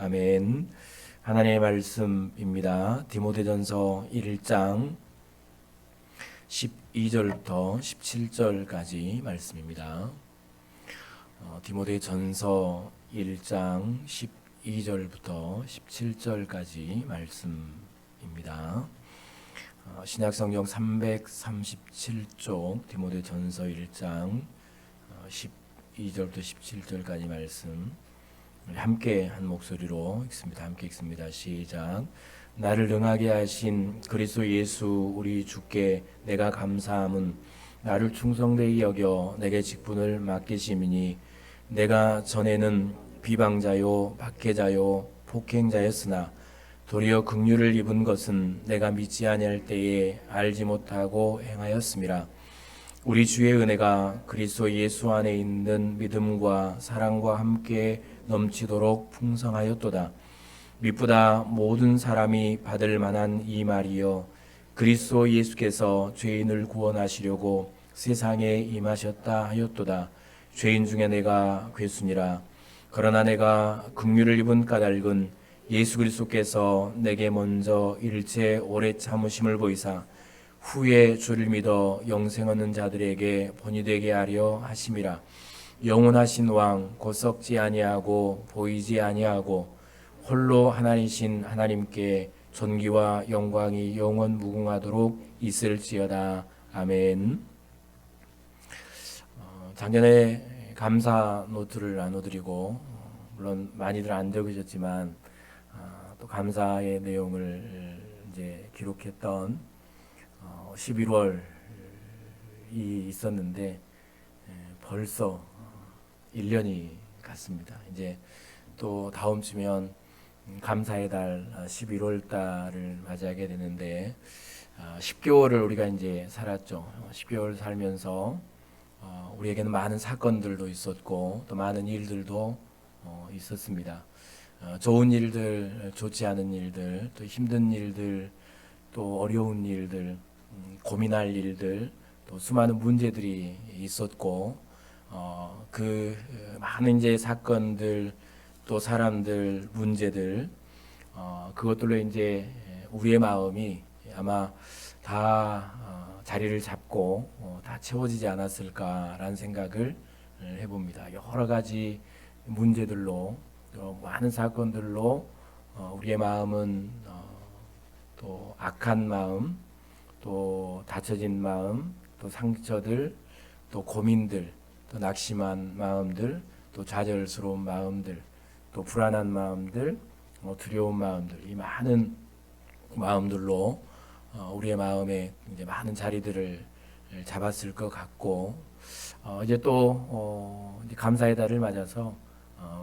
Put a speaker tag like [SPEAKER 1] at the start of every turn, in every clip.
[SPEAKER 1] 아멘. 하나님의 말씀입니다. 디모데전서 1장 12절부터 17절까지 말씀입니다. 디모데전서 1장 12절부터 17절까지 말씀입니다. 신약성경 337쪽 디모데전서 1장 12절부터 17절까지 말씀 함께 한 목소리로 읽습니다. 함께 읽습니다. 시작. 나를 능하게 하신 그리스도 예수 우리 주께 내가 감사함은 나를 충성되이 여겨 내게 직분을 맡기심이니 내가 전에는 비방자요 박해자요 폭행자였으나 도리어 긍휼을 입은 것은 내가 믿지 아니할 때에 알지 못하고 행하였음이라. 우리 주의 은혜가 그리스도 예수 안에 있는 믿음과 사랑과 함께 넘치도록 풍성하였도다. 미쁘다 모든 사람이 받을 만한 이 말이여 그리스도 예수께서 죄인을 구원하시려고 세상에 임하셨다 하였도다. 죄인 중에 내가 괴순이라. 그러나 내가 긍휼을 입은 까닭은 예수 그리스도께서 내게 먼저 일체 오래 참으심을 보이사 후에 주를 믿어 영생 얻는 자들에게 본이 되게 하려 하심이라. 영원하신 왕 곧 썩지 아니하고 보이지 아니하고 홀로 하나이신 하나님께 존귀와 영광이 영원 무궁하도록 있을지어다. 아멘. 작년에 감사 노트를 나눠드리고 물론 많이들 안 적으셨지만 또 감사의 내용을 이제 기록했던 11월이 있었는데 벌써 1년이 갔습니다. 이제 또 다음 주면 감사의 달 11월 달을 맞이하게 되는데 10개월을 우리가 이제 살았죠. 10개월 살면서 우리에게는 많은 사건들도 있었고 또 많은 일들도 있었습니다. 좋은 일들, 좋지 않은 일들, 또 힘든 일들, 또 어려운 일들, 고민할 일들, 또 수많은 문제들이 있었고 그 많은 이제 사건들, 또 사람들, 문제들 그것들로 이제 우리의 마음이 아마 다 자리를 잡고 다 채워지지 않았을까라는 생각을 해봅니다. 여러 가지 문제들로 또 많은 사건들로 우리의 마음은 또 악한 마음, 또 다쳐진 마음, 또 상처들, 또 고민들, 또 낙심한 마음들, 또 좌절스러운 마음들, 또 불안한 마음들, 두려운 마음들, 이 많은 마음들로 우리의 마음에 이제 많은 자리들을 잡았을 것 같고 이제 또 이제 감사의 달을 맞아서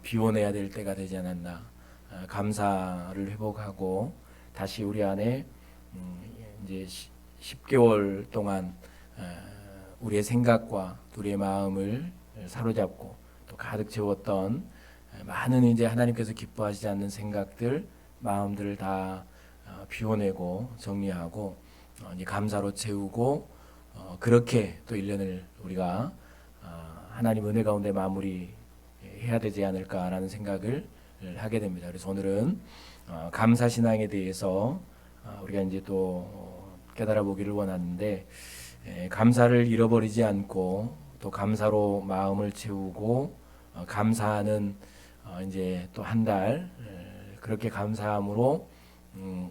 [SPEAKER 1] 비워내야 될 때가 되지 않았나. 감사를 회복하고 다시 우리 안에 이제 10개월 동안 우리의 생각과 우리의 마음을 사로잡고 또 가득 채웠던 많은 이제 하나님께서 기뻐하시지 않는 생각들, 마음들을 다 비워내고 정리하고 이제 감사로 채우고 그렇게 또 1년을 우리가 하나님 은혜 가운데 마무리해야 되지 않을까라는 생각을 하게 됩니다. 그래서 오늘은 감사신앙에 대해서 우리가 이제 또 깨달아 보기를 원하는데 감사를 잃어버리지 않고 또 감사로 마음을 채우고 감사하는 이제 또 한 달 그렇게 감사함으로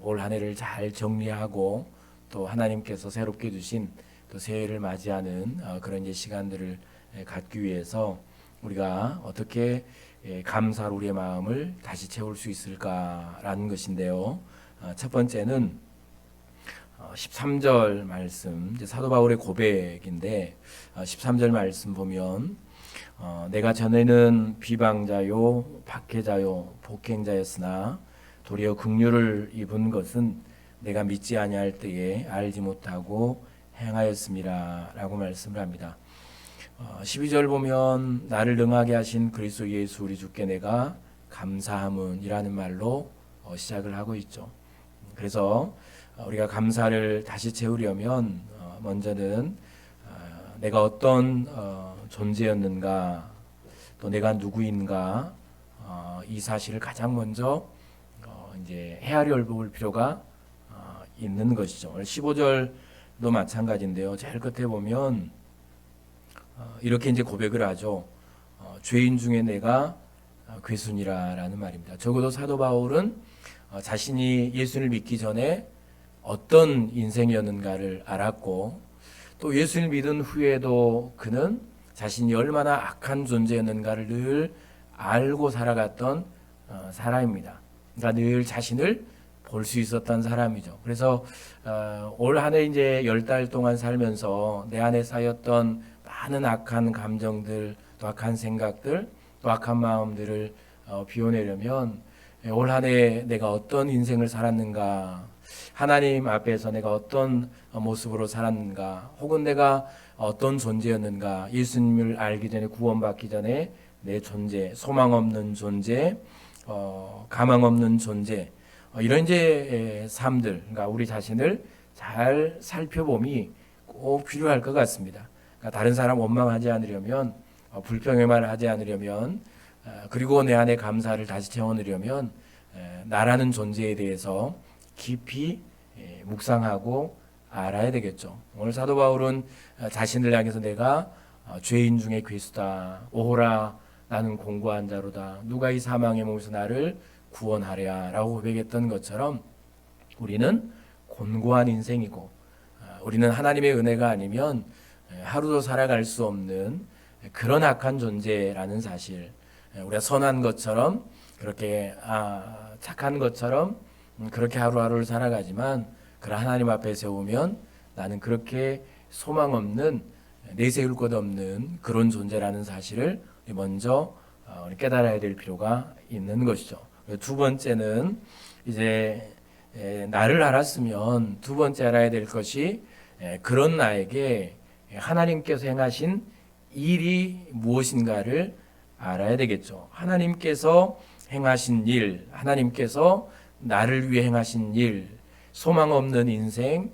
[SPEAKER 1] 올 한 해를 잘 정리하고 또 하나님께서 새롭게 주신 또 새해를 맞이하는 그런 이제 시간들을 갖기 위해서 우리가 어떻게 감사로 우리의 마음을 다시 채울 수 있을까라는 것인데요. 첫 번째는 13절 말씀, 이제 사도 바울의 고백인데 13절 말씀 보면 내가 전에는 비방자요 박해자요 폭행자였으나 도리어 긍휼을 입은 것은 내가 믿지 아니할 때에 알지 못하고 행하였음이라 라고 말씀을 합니다. 12절 보면 나를 능하게 하신 그리스도 예수 우리 주께 내가 감사함은 이라는 말로 시작을 하고 있죠. 그래서 우리가 감사를 다시 채우려면 먼저는 내가 어떤 존재였는가 또 내가 누구인가 이 사실을 가장 먼저 이제 헤아려 볼 필요가 있는 것이죠. 오늘 15절도 마찬가지인데요. 제일 끝에 보면 이렇게 이제 고백을 하죠. 죄인 중에 내가 괴순이라라는 말입니다. 적어도 사도 바울은 자신이 예수를 믿기 전에 어떤 인생이었는가를 알았고, 또 예수를 믿은 후에도 그는 자신이 얼마나 악한 존재였는가를 늘 알고 살아갔던 사람입니다. 그러니까 늘 자신을 볼 수 있었던 사람이죠. 그래서 올 한 해 이제 10달 동안 살면서 내 안에 쌓였던 많은 악한 감정들, 또 악한 생각들, 또 악한 마음들을 비워내려면 올 한 해 내가 어떤 인생을 살았는가, 하나님 앞에서 내가 어떤 모습으로 살았는가, 혹은 내가 어떤 존재였는가, 예수님을 알기 전에, 구원받기 전에 내 존재, 소망 없는 존재, 가망 없는 존재, 이런 이제 삶들, 그러니까 우리 자신을 잘 살펴봄이 꼭 필요할 것 같습니다. 그러니까 다른 사람 원망하지 않으려면, 불평의 말을 하지 않으려면, 그리고 내 안에 감사를 다시 채워넣으려면 나라는 존재에 대해서 깊이 묵상하고 알아야 되겠죠. 오늘 사도 바울은 자신을 향해서 내가 죄인 중에 괴수다, 오호라 나는 공고한 자로다, 누가 이 사망의 몸에서 나를 구원하랴 라고 고백했던 것처럼 우리는 곤고한 인생이고, 우리는 하나님의 은혜가 아니면 하루도 살아갈 수 없는 그런 악한 존재라는 사실, 우리가 선한 것처럼 그렇게 착한 것처럼 그렇게 하루하루를 살아가지만, 그러나 하나님 앞에 세우면 나는 그렇게 소망 없는, 내세울 것 없는 그런 존재라는 사실을 먼저 깨달아야 될 필요가 있는 것이죠. 두 번째는 이제 나를 알았으면 두 번째 알아야 될 것이 그런 나에게 하나님께서 행하신 일이 무엇인가를 알아야 되겠죠. 하나님께서 행하신 일, 하나님께서 나를 위해 행하신 일, 소망 없는 인생,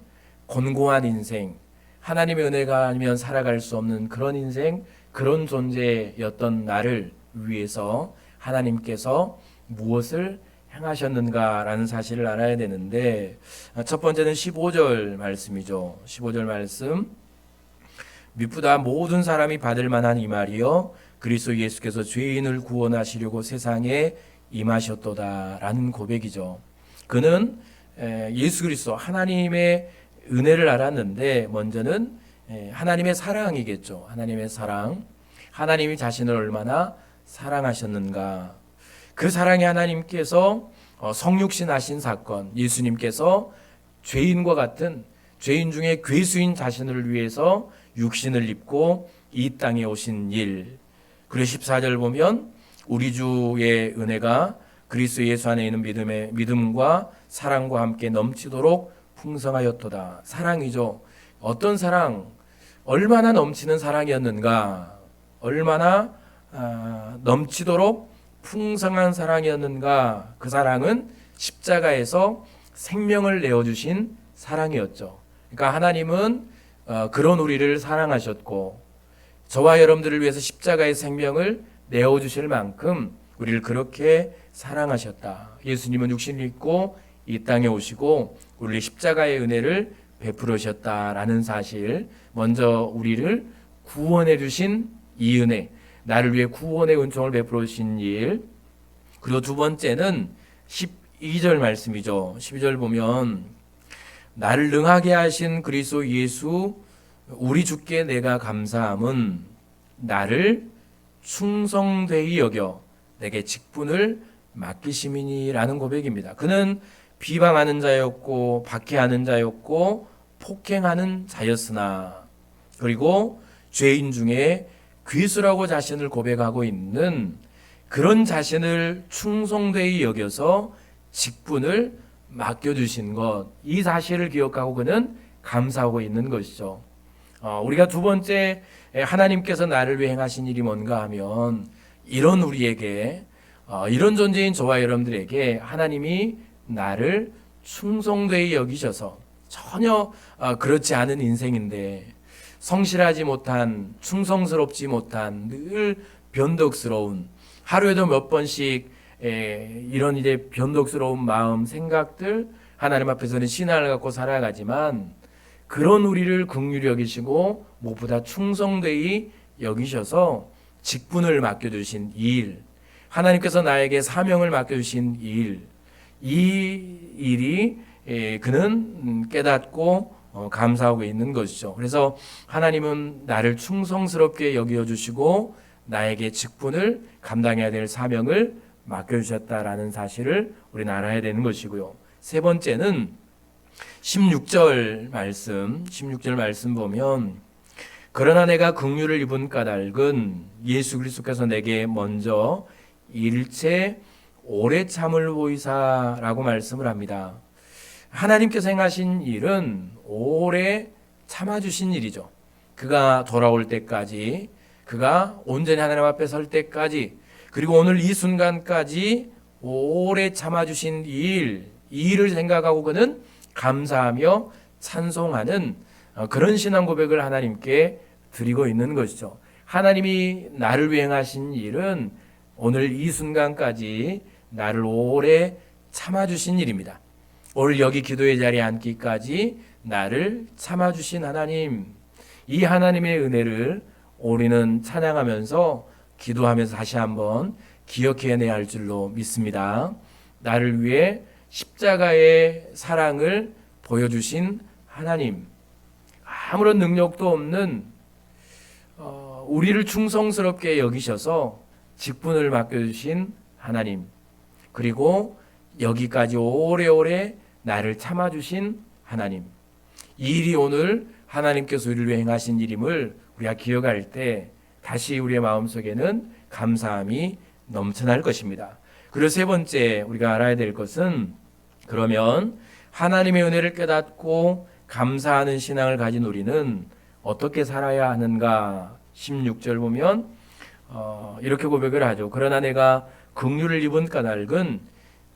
[SPEAKER 1] 곤고한 인생, 하나님의 은혜가 아니면 살아갈 수 없는 그런 인생, 그런 존재였던 나를 위해서 하나님께서 무엇을 행하셨는가라는 사실을 알아야 되는데, 첫 번째는 15절 말씀이죠. 15절 말씀, 미쁘다 모든 사람이 받을 만한 이 말이요 그리스도 예수께서 죄인을 구원하시려고 세상에 임하셨도다라는 고백이죠. 그는 예수 그리스도 하나님의 은혜를 알았는데, 먼저는 하나님의 사랑이겠죠. 하나님의 사랑, 하나님이 자신을 얼마나 사랑하셨는가, 그 사랑이 하나님께서 성육신 하신 사건, 예수님께서 죄인과 같은, 죄인 중에 괴수인 자신을 위해서 육신을 입고 이 땅에 오신 일, 그리고 14절 보면 우리 주의 은혜가 그리스도 예수 안에 있는 믿음과 사랑과 함께 넘치도록 풍성하였도다. 사랑이죠. 어떤 사랑, 얼마나 넘치는 사랑이었는가, 얼마나 넘치도록 풍성한 사랑이었는가. 그 사랑은 십자가에서 생명을 내어주신 사랑이었죠. 그러니까 하나님은 그런 우리를 사랑하셨고, 저와 여러분들을 위해서 십자가의 생명을 내어주실 만큼 우리를 그렇게 사랑하셨다. 예수님은 육신을 입고 이 땅에 오시고 우리 십자가의 은혜를 베풀으셨다라는 사실, 먼저 우리를 구원해 주신 이 은혜, 나를 위해 구원의 은총을 베풀어 주신 일, 그리고 두 번째는 12절 말씀이죠. 12절 보면 나를 능하게 하신 그리스도 예수 우리 주께 내가 감사함은 나를 충성되이 여겨 내게 직분을 맡기심이니라는 고백입니다. 그는 비방하는 자였고 박해하는 자였고 폭행하는 자였으나, 그리고 죄인 중에 괴수라고 자신을 고백하고 있는 그런 자신을 충성되이 여겨서 직분을 맡겨주신 것, 이 사실을 기억하고 그는 감사하고 있는 것이죠. 우리가 두 번째 하나님께서 나를 위해 행하신 일이 뭔가 하면, 이런 우리에게, 이런 존재인 저와 여러분들에게 하나님이 나를 충성되이 여기셔서, 전혀 그렇지 않은 인생인데 성실하지 못한, 충성스럽지 못한, 늘 변덕스러운, 하루에도 몇 번씩 이런 이제 변덕스러운 마음, 생각들, 하나님 앞에서는 신앙을 갖고 살아가지만 그런 우리를 긍휼히 여기시고 무엇보다 충성되이 여기셔서 직분을 맡겨주신 이 일, 하나님께서 나에게 사명을 맡겨주신 이 일이 그는 깨닫고 감사하고 있는 것이죠. 그래서 하나님은 나를 충성스럽게 여겨주시고 나에게 직분을 감당해야 될 사명을 맡겨주셨다라는 사실을 우리는 알아야 되는 것이고요. 세 번째는 16절 말씀 보면 그러나 내가 긍휼을 입은 까닭은 예수 그리스도께서 내게 먼저 일체 오래 참을 보이사라고 말씀을 합니다. 하나님께서 행하신 일은 오래 참아주신 일이죠. 그가 돌아올 때까지, 그가 온전히 하나님 앞에 설 때까지, 그리고 오늘 이 순간까지 오래 참아주신 이 일을 생각하고 그는 감사하며 찬송하는 그런 신앙 고백을 하나님께 드리고 있는 것이죠. 하나님이 나를 위해 행하신 일은 오늘 이 순간까지 나를 오래 참아주신 일입니다. 오늘 여기 기도의 자리에 앉기까지 나를 참아주신 하나님, 이 하나님의 은혜를 우리는 찬양하면서 기도하면서 다시 한번 기억해내야 할 줄로 믿습니다. 나를 위해 십자가의 사랑을 보여주신 하나님, 아무런 능력도 없는 우리를 충성스럽게 여기셔서 직분을 맡겨주신 하나님, 그리고 여기까지 오래오래 나를 참아주신 하나님, 이 일이 오늘 하나님께서 우리를 위해 행하신 일임을 우리가 기억할 때 다시 우리의 마음속에는 감사함이 넘쳐날 것입니다. 그리고 세 번째 우리가 알아야 될 것은, 그러면 하나님의 은혜를 깨닫고 감사하는 신앙을 가진 우리는 어떻게 살아야 하는가? 16절 보면 이렇게 고백을 하죠. 그러나 내가 긍휼을 입은 까닭은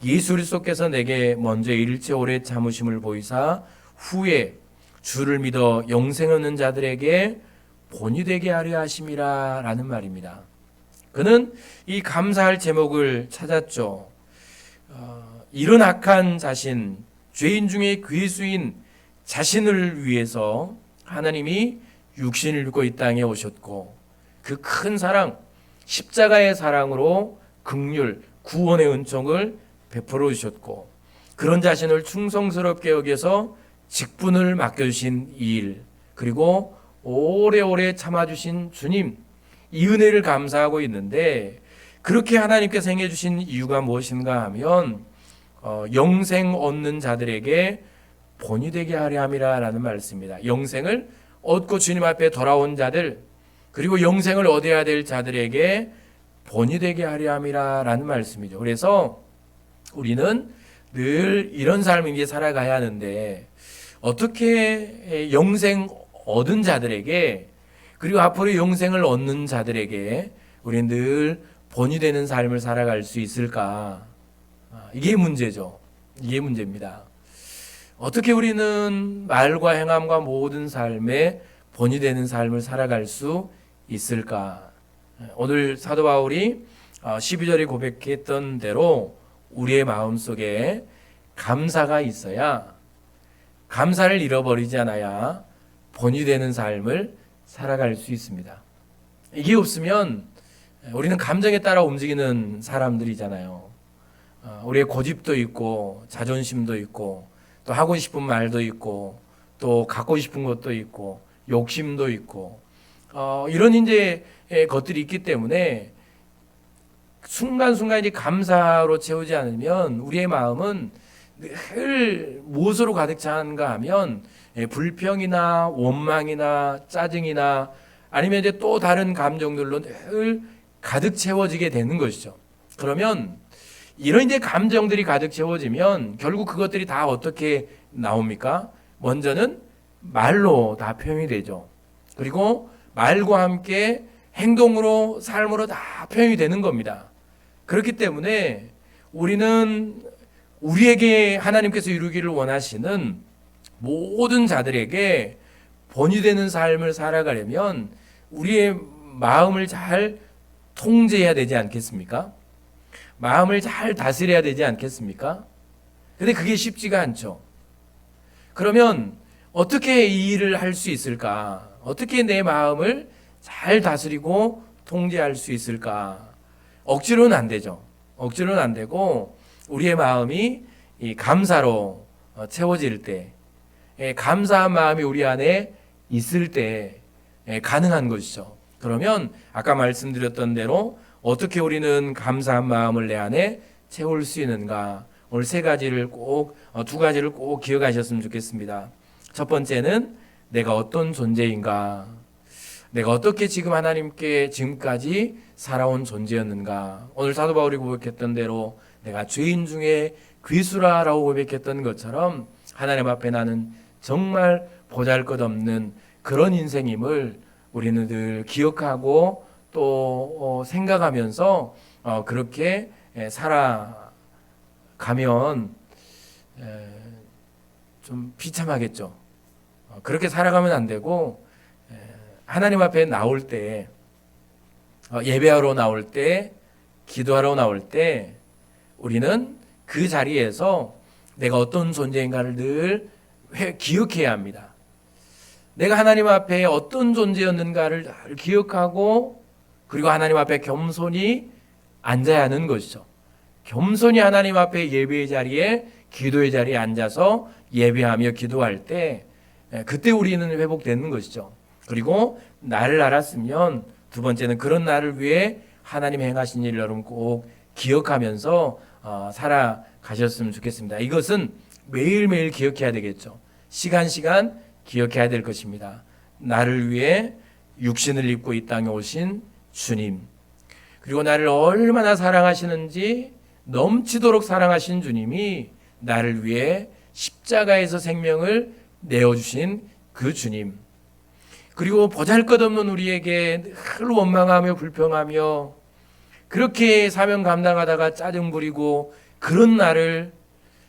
[SPEAKER 1] 예수 그리스도께서 내게 먼저 일체 오래 참으심을 보이사 후에 주를 믿어 영생 얻는 자들에게 본이 되게 하려 하심이라 라는 말입니다. 그는 이 감사할 제목을 찾았죠. 이런 악한 자신, 죄인 중에 괴수인 자신을 위해서 하나님이 육신을 입고 이 땅에 오셨고 그 큰 사랑, 십자가의 사랑으로 긍휼, 구원의 은총을 베풀어 주셨고 그런 자신을 충성스럽게 여겨서 직분을 맡겨주신 이 일, 그리고 오래오래 참아주신 주님, 이 은혜를 감사하고 있는데 그렇게 하나님께서 행해주신 이유가 무엇인가 하면 영생 얻는 자들에게 본이 되게 하려 함이라 라는 말씀입니다. 영생을 얻고 주님 앞에 돌아온 자들, 그리고 영생을 얻어야 될 자들에게 본이 되게 하려 함이라 라는 말씀이죠. 그래서 우리는 늘 이런 삶을 이제 살아가야 하는데 어떻게 영생 얻은 자들에게, 그리고 앞으로 영생을 얻는 자들에게 우리는 늘 본이 되는 삶을 살아갈 수 있을까? 이게 문제죠. 이게 문제입니다. 어떻게 우리는 말과 행함과 모든 삶에 본이 되는 삶을 살아갈 수 있을까? 오늘 사도 바울이 12절에 고백했던 대로 우리의 마음속에 감사가 있어야, 감사를 잃어버리지 않아야 본이 되는 삶을 살아갈 수 있습니다. 이게 없으면 우리는 감정에 따라 움직이는 사람들이잖아요. 우리의 고집도 있고 자존심도 있고 또 하고 싶은 말도 있고 또 갖고 싶은 것도 있고 욕심도 있고 이런 이제 것들이 있기 때문에 순간순간 이제 감사로 채우지 않으면 우리의 마음은 늘 무엇으로 가득 차는가 하면 불평이나 원망이나 짜증이나 아니면 이제 또 다른 감정들로 늘 가득 채워지게 되는 것이죠. 그러면 이런 이제 감정들이 가득 채워지면 결국 그것들이 다 어떻게 나옵니까? 먼저는 말로 다 표현이 되죠. 그리고 말과 함께 행동으로, 삶으로 다 표현이 되는 겁니다. 그렇기 때문에 우리는 우리에게 하나님께서 이루기를 원하시는 모든 자들에게 본이 되는 삶을 살아가려면 우리의 마음을 잘 통제해야 되지 않겠습니까? 마음을 잘 다스려야 되지 않겠습니까? 근데 그게 쉽지가 않죠. 그러면 어떻게 이 일을 할 수 있을까? 어떻게 내 마음을 잘 다스리고 통제할 수 있을까? 억지로는 안 되죠. 억지로는 안 되고 우리의 마음이 이 감사로 채워질 때, 감사한 마음이 우리 안에 있을 때 가능한 것이죠. 그러면 아까 말씀드렸던 대로 어떻게 우리는 감사한 마음을 내 안에 채울 수 있는가? 오늘 두 가지를 꼭 기억하셨으면 좋겠습니다. 첫 번째는 내가 어떤 존재인가? 내가 어떻게 지금 하나님께 지금까지 살아온 존재였는가? 오늘 사도 바울이 고백했던 대로 내가 죄인 중에 귀수라라고 고백했던 것처럼 하나님 앞에 나는 정말 보잘것없는 그런 인생임을 우리는 늘 기억하고 또 생각하면서 그렇게 살아가면 좀 비참하겠죠. 그렇게 살아가면 안 되고 하나님 앞에 나올 때, 예배하러 나올 때, 기도하러 나올 때 우리는 그 자리에서 내가 어떤 존재인가를 늘 기억해야 합니다. 내가 하나님 앞에 어떤 존재였는가를 기억하고 그리고 하나님 앞에 겸손히 앉아야 하는 것이죠. 겸손히 하나님 앞에 예배의 자리에, 기도의 자리에 앉아서 예배하며 기도할 때 그때 우리는 회복되는 것이죠. 그리고 나를 알았으면 두 번째는 그런 나를 위해 하나님 행하신 일을 여러분 꼭 기억하면서 살아가셨으면 좋겠습니다. 이것은 매일매일 기억해야 되겠죠. 시간 기억해야 될 것입니다. 나를 위해 육신을 입고 이 땅에 오신 주님, 그리고 나를 얼마나 사랑하시는지 넘치도록 사랑하신 주님이 나를 위해 십자가에서 생명을 내어주신 그 주님, 그리고 보잘것없는 우리에게 늘 원망하며 불평하며 그렇게 사명 감당하다가 짜증 부리고 그런 나를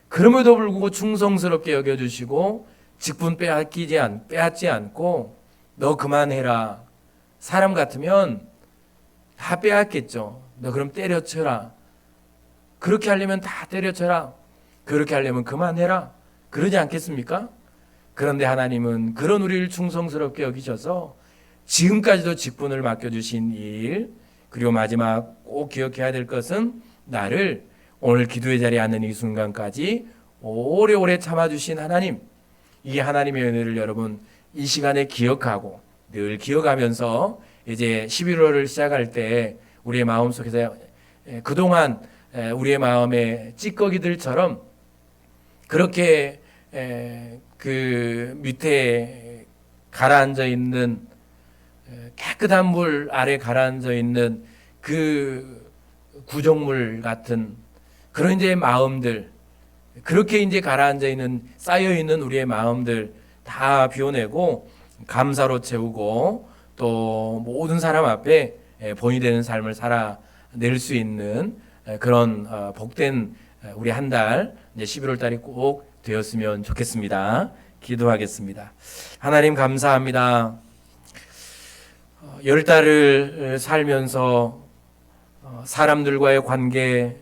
[SPEAKER 1] 그럼에도 불구하고 충성스럽게 여겨주시고 직분 빼앗지 않고 너 그만해라. 사람 같으면 다 빼앗겠죠. 너 그럼 때려쳐라. 그렇게 하려면 다 때려쳐라. 그렇게 하려면 그만해라. 그러지 않겠습니까? 그런데 하나님은 그런 우리를 충성스럽게 여기셔서 지금까지도 직분을 맡겨주신 일, 그리고 마지막 꼭 기억해야 될 것은 나를 오늘 기도의 자리에 앉는 이 순간까지 오래오래 참아주신 하나님, 이 하나님의 은혜를 여러분 이 시간에 기억하고 늘 기억하면서 이제 11월을 시작할 때 우리의 마음속에서 그동안 우리의 마음의 찌꺼기들처럼 그렇게 그 밑에 가라앉아 있는 깨끗한 물 아래 가라앉아 있는 그 구정물 같은 그런 이제 마음들, 그렇게 이제 가라앉아 있는 쌓여 있는 우리의 마음들 다 비워내고 감사로 채우고 또 모든 사람 앞에 본이 되는 삶을 살아낼 수 있는 그런 복된 우리 한 달 이제 11월 달이 꼭 되었으면 좋겠습니다. 기도하겠습니다. 하나님 감사합니다. 10달을 살면서 사람들과의 관계,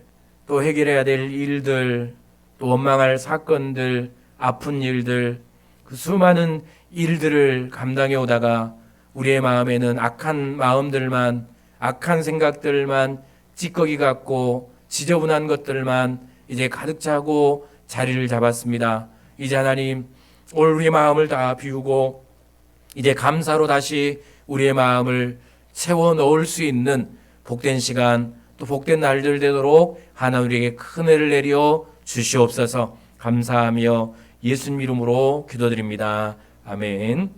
[SPEAKER 1] 또 해결해야 될 일들, 또 원망할 사건들, 아픈 일들, 그 수많은 일들을 감당해 오다가 우리의 마음에는 악한 마음들만, 악한 생각들만 찌꺼기 같고 지저분한 것들만 이제 가득 차고 자리를 잡았습니다. 이제 하나님 오늘 우리의 마음을 다 비우고 이제 감사로 다시 우리의 마음을 채워 넣을 수 있는 복된 시간, 또 복된 날들 되도록 하나님 우리에게 큰 은혜를 내려 주시옵소서. 감사하며 예수님 이름으로 기도드립니다. 아멘.